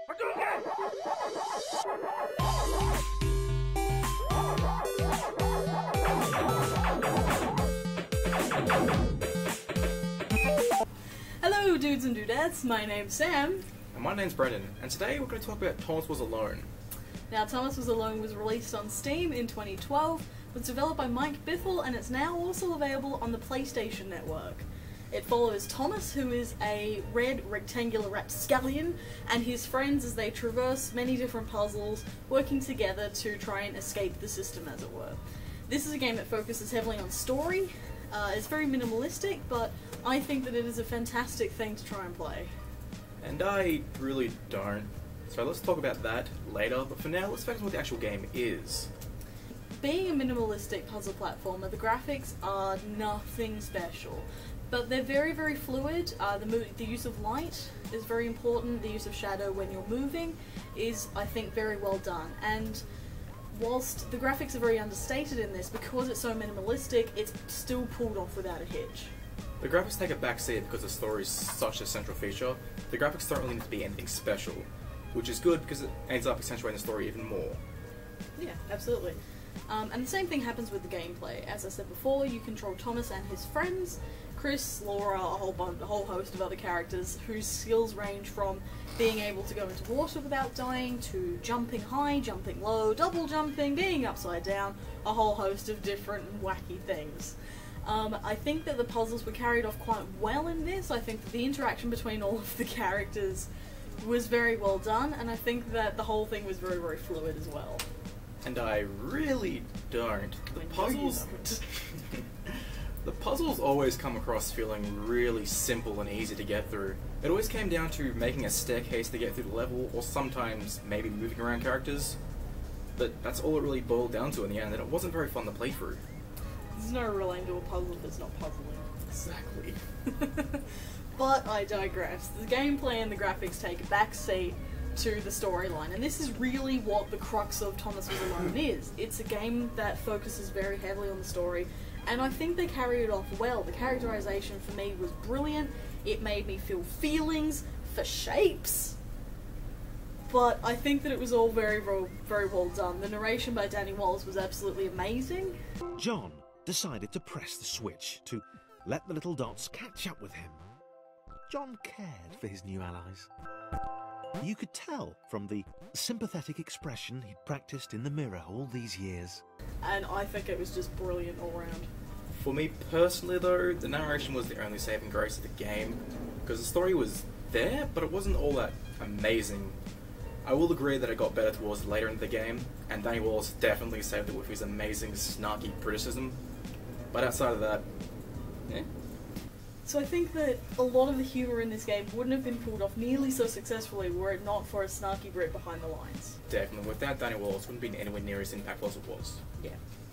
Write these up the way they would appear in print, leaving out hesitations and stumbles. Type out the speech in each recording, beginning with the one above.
Hello dudes and dudettes, my name's Sam. And my name's Brendan, and today we're going to talk about Thomas Was Alone. Now, Thomas Was Alone was released on Steam in 2012, was developed by Mike Bithell, and it's now also available on the PlayStation Network. It follows Thomas, who is a red rectangular rapscallion, and his friends as they traverse many different puzzles, working together to try and escape the system, as it were. This is a game that focuses heavily on story. It's very minimalistic, but I think that it is a fantastic thing to try and play. And I really don't. So let's talk about that later, but for now let's focus on what the actual game is. Being a minimalistic puzzle platformer, the graphics are nothing special, but they're very, very fluid. The use of light is very important. The use of shadow when you're moving is, I think, very well done. And whilst the graphics are very understated in this, because it's so minimalistic, it's still pulled off without a hitch. The graphics take a backseat because the story is such a central feature. The graphics don't really need to be anything special, which is good because it ends up accentuating the story even more. Yeah, absolutely. And the same thing happens with the gameplay. As I said before, you control Thomas and his friends, Chris, Laura, a whole host of other characters whose skills range from being able to go into water without dying, to jumping high, jumping low, double jumping, being upside down, a whole host of different wacky things. I think that the puzzles were carried off quite well in this. I think that the interaction between all of the characters was very well done, and I think that the whole thing was very, very fluid as well. And I really don't. The puzzles always come across feeling really simple and easy to get through. It always came down to making a staircase to get through the level, or sometimes maybe moving around characters. But that's all it really boiled down to in the end, and it wasn't very fun to play through. There's no real end to a puzzle that's not puzzling. Exactly. But I digress. The gameplay and the graphics take a backseat to the storyline, and this is really what the crux of Thomas Was Alone is. It's a game that focuses very heavily on the story, and I think they carry it off well. The characterization for me was brilliant. It made me feel feelings for shapes, but I think that it was all very, very well done. The narration by Danny Wallace was absolutely amazing. John decided to press the switch to let the little dots catch up with him. John cared for his new allies. You could tell from the sympathetic expression he'd practiced in the mirror all these years. And I think it was just brilliant all round. For me personally though, the narration was the only saving grace of the game, because the story was there, but it wasn't all that amazing. I will agree that it got better towards later in the game, and Danny Wallace definitely saved it with his amazing snarky criticism, but outside of that, eh. So I think that a lot of the humour in this game wouldn't have been pulled off nearly so successfully were it not for a snarky Brit behind the lines. Definitely, without Danny Wallace, it wouldn't be anywhere near as impactful as it was. Yeah,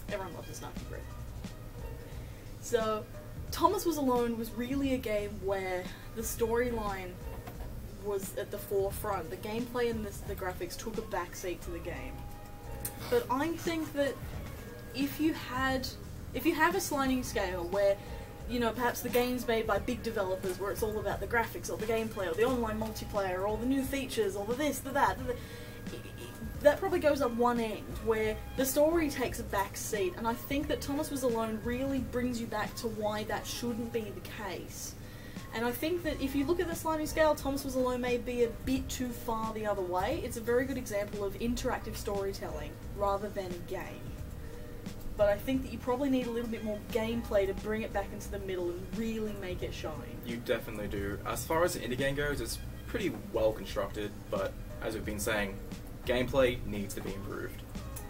everyone loves a snarky Brit. So, Thomas Was Alone was really a game where the storyline was at the forefront. The gameplay and the graphics took a backseat to the game. But I think that if you have a sliding scale where, you know, perhaps the game's made by big developers where it's all about the graphics or the gameplay or the online multiplayer or the new features or the this, the that, that probably goes up one end where the story takes a back seat, and I think that Thomas Was Alone really brings you back to why that shouldn't be the case. And I think that if you look at the sliding scale, Thomas Was Alone may be a bit too far the other way. It's a very good example of interactive storytelling rather than a game. But I think that you probably need a little bit more gameplay to bring it back into the middle and really make it shine. You definitely do. As far as the indie game goes, it's pretty well constructed, but as we've been saying, gameplay needs to be improved.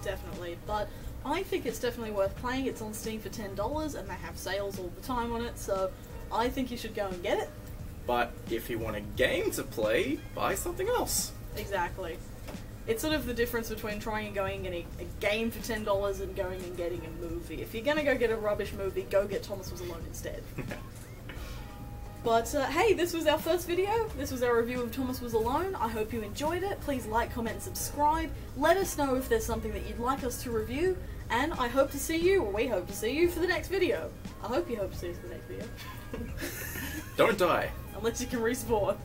Definitely, but I think it's definitely worth playing. It's on Steam for $10 and they have sales all the time on it, so I think you should go and get it. But if you want a game to play, buy something else. Exactly. It's sort of the difference between trying and going and getting a game for $10 and going and getting a movie. If you're gonna go get a rubbish movie, go get Thomas Was Alone instead. But hey, this was our first video. This was our review of Thomas Was Alone. I hope you enjoyed it. Please like, comment, and subscribe. Let us know if there's something that you'd like us to review. And I hope to see you, or we hope to see you, for the next video. I hope you hope to see us for the next video. Don't die. Unless you can respawn.